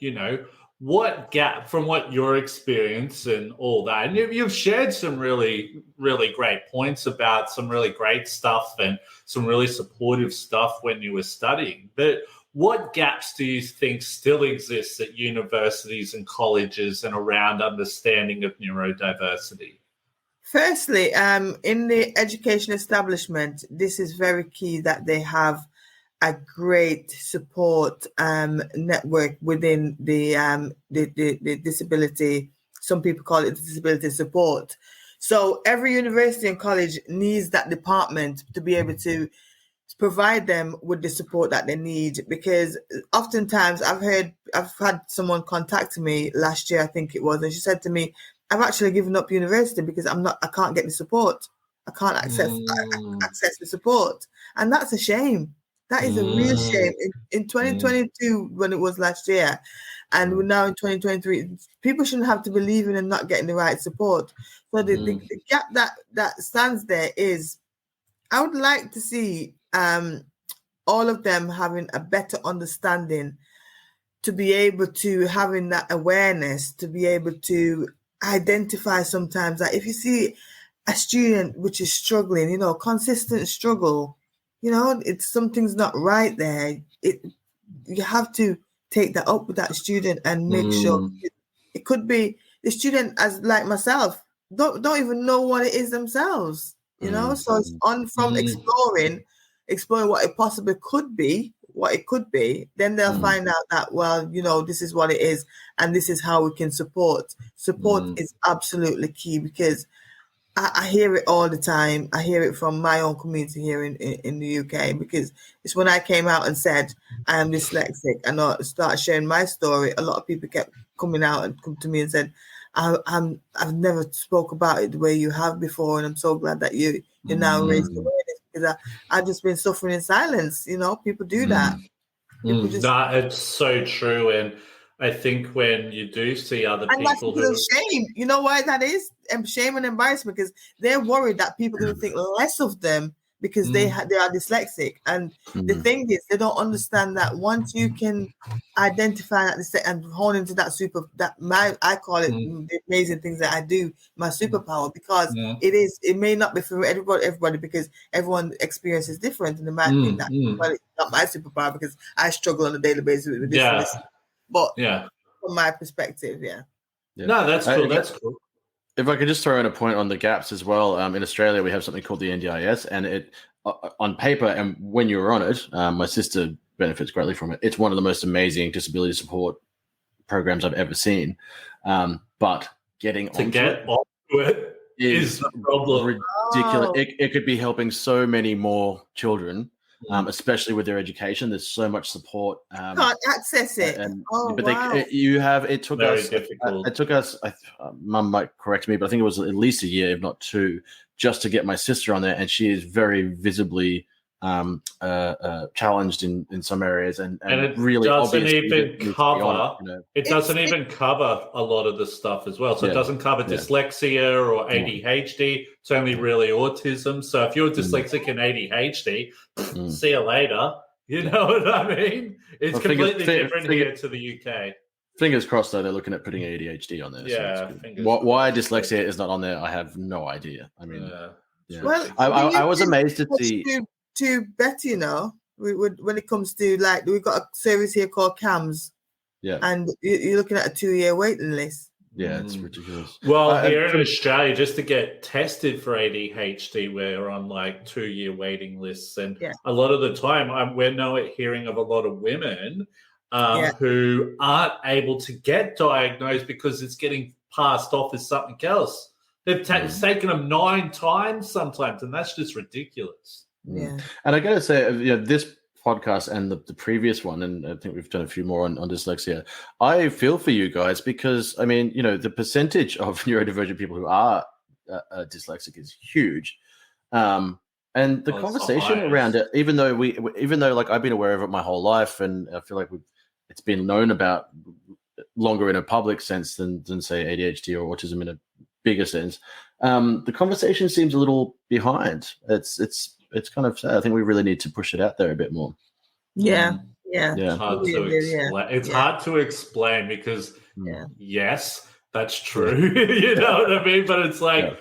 what gap from what your experience and all that, and you've shared some really, really great points about some really great stuff and some really supportive stuff when you were studying. But what gaps do you think still exist at universities and colleges and around understanding of neurodiversity? Firstly, in the education establishment, this is very key that they have a great support network within the disability. Some people call it disability support. So every university and college needs that department to be able to provide them with the support that they need, because oftentimes I've had someone contact me last year, I think it was, and she said to me, I've actually given up university because I can't get the support. I can't access the support. And that's a shame. That is a real shame. In 2022, when it was last year, and we're now in 2023, people shouldn't have to be leaving and not getting the right support. So the gap that stands there is, I would like to see all of them having a better understanding, to be able to having that awareness, to be able to identify sometimes that if you see a student which is struggling, consistent struggle, it's something's not right there. You have to take that up with that student and make sure. It could be the student, as like myself, don't even know what it is themselves, So it's on from exploring what it possibly could be, then they'll find out that, this is what it is and this is how we can support. Support is absolutely key, because I hear it all the time. I hear it from my own community here in the UK, because it's when I came out and said I am dyslexic and I started sharing my story, a lot of people kept coming out and come to me and said, I've never spoke about it the way you have before, and I'm so glad that you now raised awareness, because I've just been suffering in silence. People do that. No, it's so true. And I think when you do see other people who shame, you know why that is? Shame and embarrassment, because they're worried that people are going to think less of them because they are dyslexic. And the thing is, they don't understand that once you can identify that and hone into I call it the amazing things that I do, my superpower, because it may not be for everybody, because everyone experience is different, and they might think that it's not my superpower because I struggle on a daily basis with this and this. But from my perspective, no, that's cool. That's cool. If I could just throw in a point on the gaps as well. In Australia, we have something called the NDIS, and it on paper, and when you're on it, my sister benefits greatly from it. It's one of the most amazing disability support programs I've ever seen. But getting onto it is a problem. Ridiculous. It could be helping so many more children. Especially with their education, there's so much support. Can't access it. It took Very us. difficult. It took us. Mum might correct me, but I think it was at least a year, if not two, just to get my sister on there, and she is very visibly challenged in some areas, and it really doesn't even cover. It doesn't even cover a lot of the stuff as well. So it doesn't cover dyslexia or ADHD. It's only really autism. So if you're dyslexic and ADHD, see you later. You know what I mean? It's completely different here to the UK. Fingers crossed, though, they're looking at putting ADHD on there. Yeah. So why dyslexia is not on there, I have no idea. I mean, well, I was amazed to see. To better, when it comes to we've got a service here called CAMS, and you're looking at a 2-year waiting list. Yeah, it's ridiculous. Well, here in Australia, just to get tested for ADHD, we're on 2-year waiting lists, and a lot of the time, we're now hearing of a lot of women who aren't able to get diagnosed because it's getting passed off as something else. They've taken them 9 times sometimes, and that's just ridiculous. Yeah, and I got to say, this podcast and the previous one, and I think we've done a few more on dyslexia. I feel for you guys, because I mean, the percentage of neurodivergent people who are dyslexic is huge, and the conversation around it, even though I've been aware of it my whole life, and I feel like it's been known about longer in a public sense than say ADHD or autism in a bigger sense. The conversation seems a little behind. It's kind of sad. I think we really need to push it out there a bit more. Yeah. Yeah. It's hard to explain. It's hard to explain because yes, that's true. You know what I mean? But it's like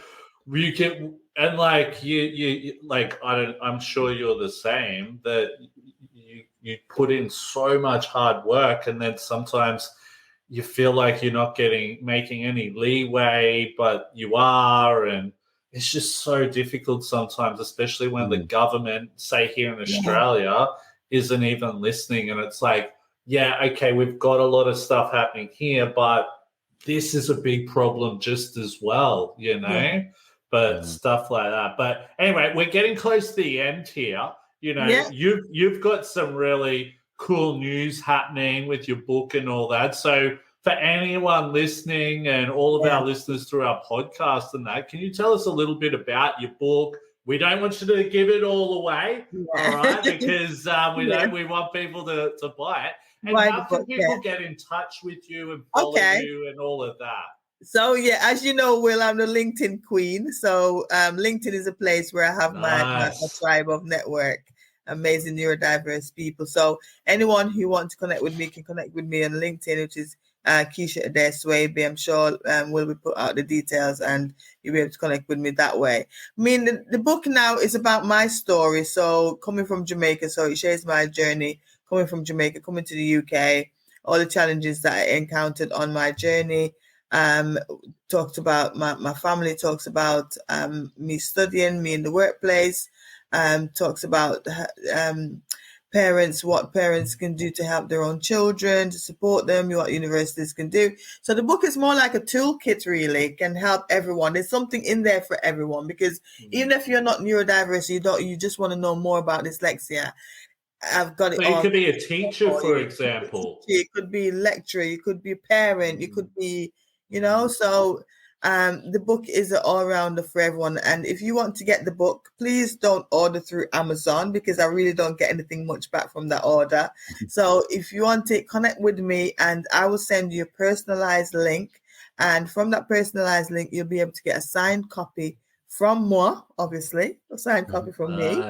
you can, and like you like I'm sure you're the same, that you put in so much hard work, and then sometimes you feel like you're not making any leeway, but you are, and it's just so difficult sometimes, especially when the government, say here in Australia, isn't even listening. And it's like, yeah, okay, we've got a lot of stuff happening here, but this is a big problem just as well, you know? But stuff like that. But anyway, we're getting close to the end here. You know, you've got some really cool news happening with your book and all that. So for anyone listening and all of our listeners through our podcast and that, can you tell us a little bit about your book? We don't want you to give it all away, all right? Because we want people to buy it. And how can people get in touch with you and follow you and all of that? So, as you know, Will, I'm the LinkedIn queen. So LinkedIn is a place where I have my tribe of network, amazing neurodiverse people. So anyone who wants to connect with me can connect with me on LinkedIn, which is Keisha Adair Swaby. I'm sure we'll put out the details and you'll be able to connect with me that way. I mean, the book now is about my story. So coming from Jamaica, so it shares my journey coming from Jamaica, coming to the UK, all the challenges that I encountered on my journey. Talked about my family, talks about me studying, me in the workplace, talks about parents, what parents can do to help their own children, to support them, what universities can do. So the book is more like a toolkit, really. It can help everyone. There's something in there for everyone, because even if you're not neurodiverse, you just want to know more about dyslexia, I've got it. So you could be a teacher, for example. You could be a lecturer, you could be a parent, you could be, so the book is an all-rounder for everyone. And if you want to get the book, please don't order through Amazon, because I really don't get anything much back from that order. So if you want it, connect with me and I will send you a personalized link. And from that personalized link, you'll be able to get a signed copy from moi, obviously, a signed copy from me.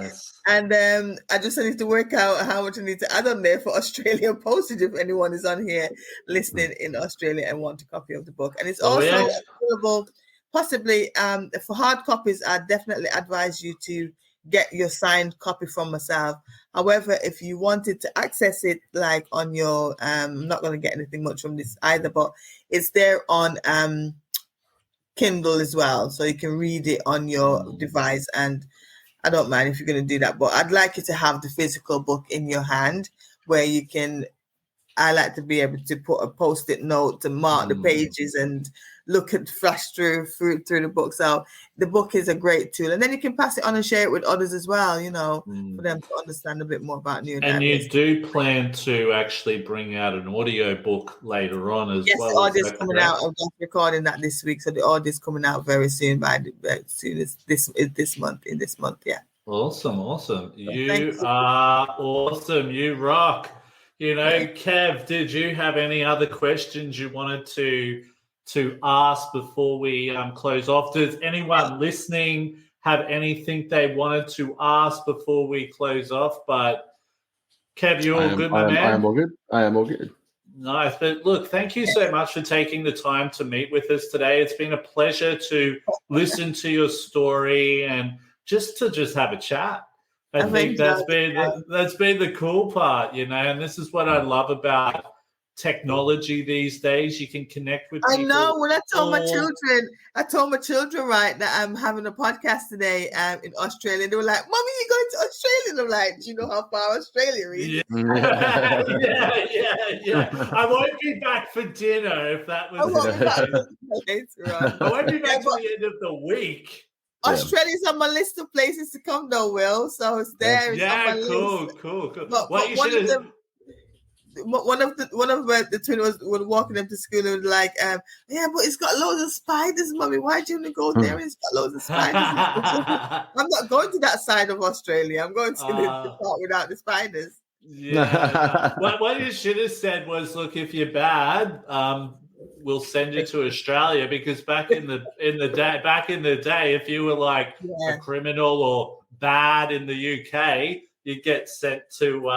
And I just need to work out how much I need to add on there for Australian postage if anyone is on here listening in Australia and want a copy of the book. And it's also available, possibly for hard copies. I definitely advise you to get your signed copy from myself. However, if you wanted to access it like on your, I'm not going to get anything much from this either, but it's there on Kindle as well, so you can read it on your device, and I don't mind if you're going to do that, but I'd like you to have the physical book in your hand where you can, I like to be able to put a post-it note to mark the pages and flash through the book. So the book is a great tool, and then you can pass it on and share it with others as well, for them to understand a bit more about neurodiversity. And you do plan to actually bring out an audio book later on as well? Yes, the audio is coming out. I'm just recording that this week, so the audio is coming out very soon, as soon as this month. Awesome. You are awesome. You rock. Kev, did you have any other questions you wanted to ask before we close off? Does anyone listening have anything they wanted to ask before we close off? But Kev, you all good, my man? I am all good. Nice. But look, thank you so much for taking the time to meet with us today. It's been a pleasure to listen to your story and just have a chat. I think that's been the cool part, and this is what I love about technology these days. You can connect with people. I know. When I told my children, right, that I'm having a podcast today in Australia, they were like, "Mommy, you going to Australia?" And I'm like, "Do you know how far Australia is?" Yeah. I won't be back for dinner if that was. I won't be back till the end of the week. Australia's on my list of places to come, though, Will. So it's there. It's on my list. Cool. But one of the twins was walking them to school and was like, but it's got loads of spiders, Mommy. Why do you want to go there? It's got loads of spiders. I'm not going to that side of Australia. I'm going to the part without the spiders. Yeah. What you should have said was, look, if you're bad, we'll send you to Australia, because back in the day, if you were like a criminal or bad in the UK, you'd get sent to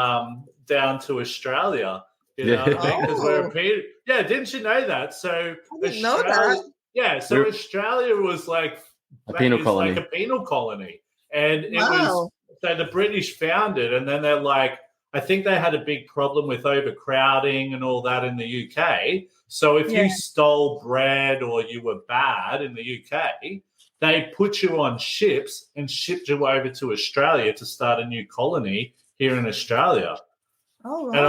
down to Australia. You know what I mean? Because we're a penal. Yeah, didn't you know that? So I didn't know that. Yeah, so Australia was like a penal colony. Like a penal colony, and it was. So the British found it, and then they're like, I think they had a big problem with overcrowding and all that in the UK. So if you stole bread or you were bad in the UK, they put you on ships and shipped you over to Australia to start a new colony here in Australia. Oh, wow. And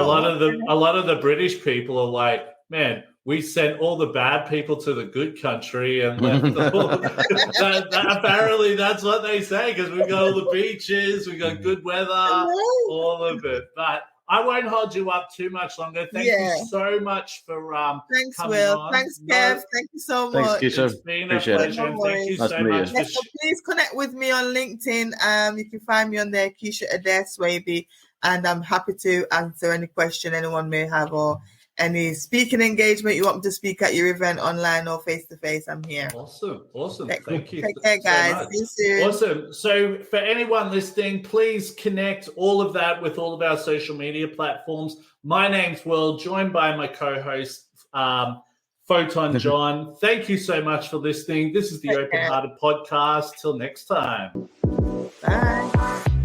a lot of the British people are like, man, we sent all the bad people to the good country, and apparently that's what they say, because we got all the beaches, we got good weather, all of it. But I won't hold you up too much longer. Thank you so much for thanks, coming Will. on. Thanks, Kev. Thank you so much. Thanks, Keisha. It's been a pleasure. Thank you so much. Yes, so please connect with me on LinkedIn. You can find me on there, Keisha Adair Swaby, and I'm happy to answer any question anyone may have, or any speaking engagement you want me to speak at your event, online or face-to-face, I'm here. Awesome. Thank you. Take care, guys. See you soon. Awesome. So for anyone listening, please connect all of that with all of our social media platforms. My name's Will, joined by my co-host, Photon John. Thank you so much for listening. This is the OpenHearted Podcast. Till next time. Bye.